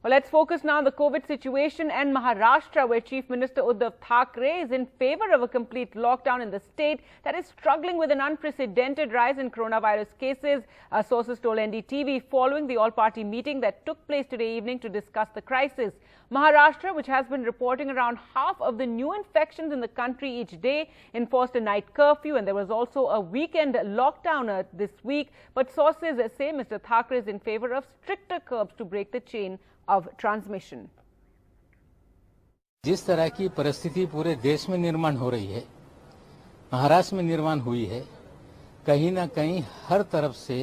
Well, let's focus now on the COVID situation and Maharashtra, where Chief Minister Uddhav Thackeray is in favor of a complete lockdown in the state that is struggling with an unprecedented rise in coronavirus cases. Sources told NDTV following the all-party meeting that took place today evening to discuss the crisis. Maharashtra, which has been reporting around half of the new infections in the country each day, enforced a night curfew, and there was also a weekend lockdown this week. But sources say Mr. Thackeray is in favor of stricter curbs to break the chain of transmission. जिस तरह की परिस्थिति पूरे देश में निर्माण हो रही है, महाराष्ट्र में निर्माण हुई है, कहीं ना कहीं हर तरफ से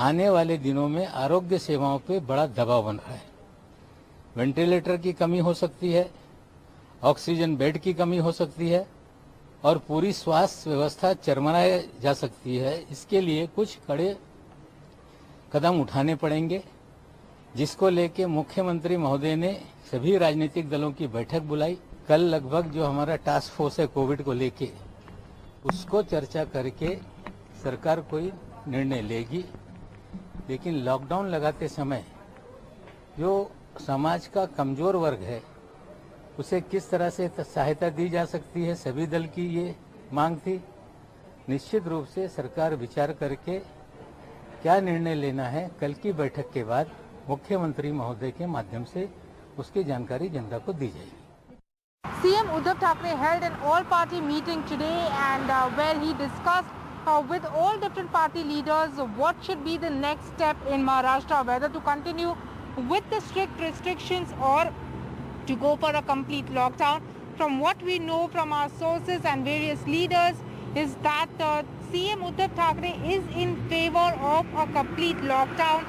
आने वाले दिनों में आरोग्य सेवाओं पे बड़ा दबाव बन रहा है। वेंटिलेटर की कमी हो सकती है, ऑक्सीजन बेड की कमी हो सकती है और पूरी स्वास्थ्य व्यवस्था चरमराई जा सकती है। इसके लिए कुछ कड़े कदम उठाने पड़ेंगे, जिसको लेके मुख्यमंत्री महोदय ने सभी राजनीतिक दलों की बैठक बुलाई। कल लगभग जो हमारा टास्क फोर्स है कोविड को लेके, उसको चर्चा करके सरकार कोई निर्णय लेगी। लेकिन लॉकडाउन लगाते समय जो समाज का कमजोर वर्ग है, उसे किस तरह से सहायता दी जा सकती है, सभी दल की ये मांग थी। निश्चित रूप से सरकार विचार करके क्या निर्णय लेना है, कल की बैठक के बाद मुख्यमंत्री महोदय के माध्यम से उसकी जानकारी जनता को दी जाएगी। CM Uddhav Thackeray held an all-party meeting today and where he discussed with all different party leaders what should be the next step in Maharashtra, whether to continue with the strict restrictions or to go for a complete lockdown. From what we know from our sources and various leaders is that CM Uddhav Thackeray is in favor of a complete lockdown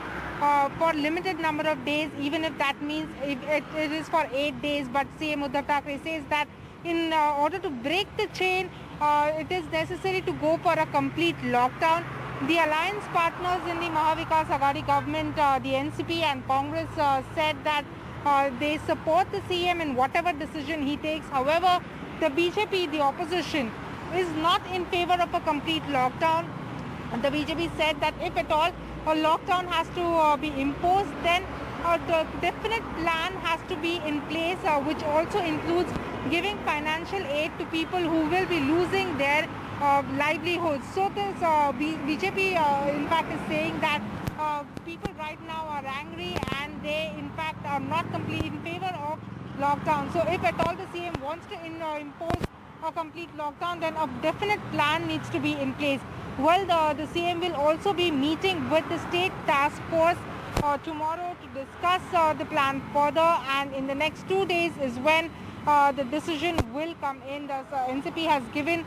for limited number of days, even if that means it is for 8 days. But CM Uddhav Thackeray says that in order to break the chain, it is necessary to go for a complete lockdown. The alliance partners in the Mahavikas Aghadi government, the NCP and Congress, said that they support the CM in whatever decision he takes. However, the BJP, the opposition, is not in favor of a complete lockdown. And the BJP said that if at all a lockdown has to be imposed, then a definite plan has to be in place, which also includes giving financial aid to people who will be losing their livelihoods. So this BJP in fact is saying that people right now are angry and they in fact are not completely in favor of lockdown. So if at all the CM wants to impose a complete lockdown, then a definite plan needs to be in place. Well, the CM will also be meeting with the state task force tomorrow to discuss the plan further, and in the next 2 days is when the decision will come in. The NCP has given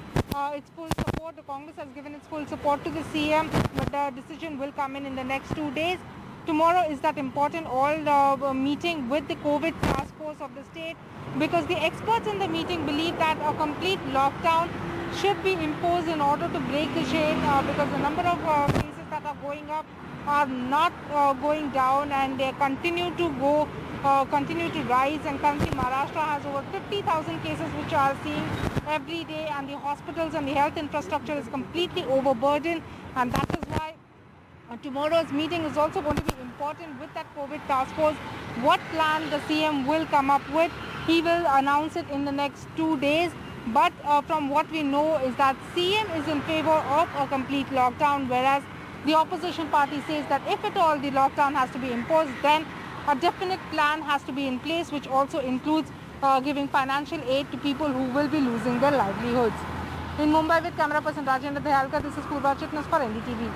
its full support, the Congress has given its full support to the CM, but the decision will come in the next 2 days. Tomorrow is that important meeting with the COVID task force of the state, because the experts in the meeting believe that a complete lockdown should be imposed in order to break the chain, because the number of cases that are going up are not going down, and they continue to rise. And currently Maharashtra has over 50,000 cases which are seen every day, and the hospitals and the health infrastructure is completely overburdened, and that is why tomorrow's meeting is also going to be important with that COVID task force. What plan the CM will come up with, he will announce it in the next 2 days. But from what we know is that CM is in favor of a complete lockdown, whereas the opposition party says that if at all the lockdown has to be imposed, then a definite plan has to be in place, which also includes giving financial aid to people who will be losing their livelihoods. In Mumbai with camera person Rajendra Dahyalkar, this is Purva Chitnas for NDTV.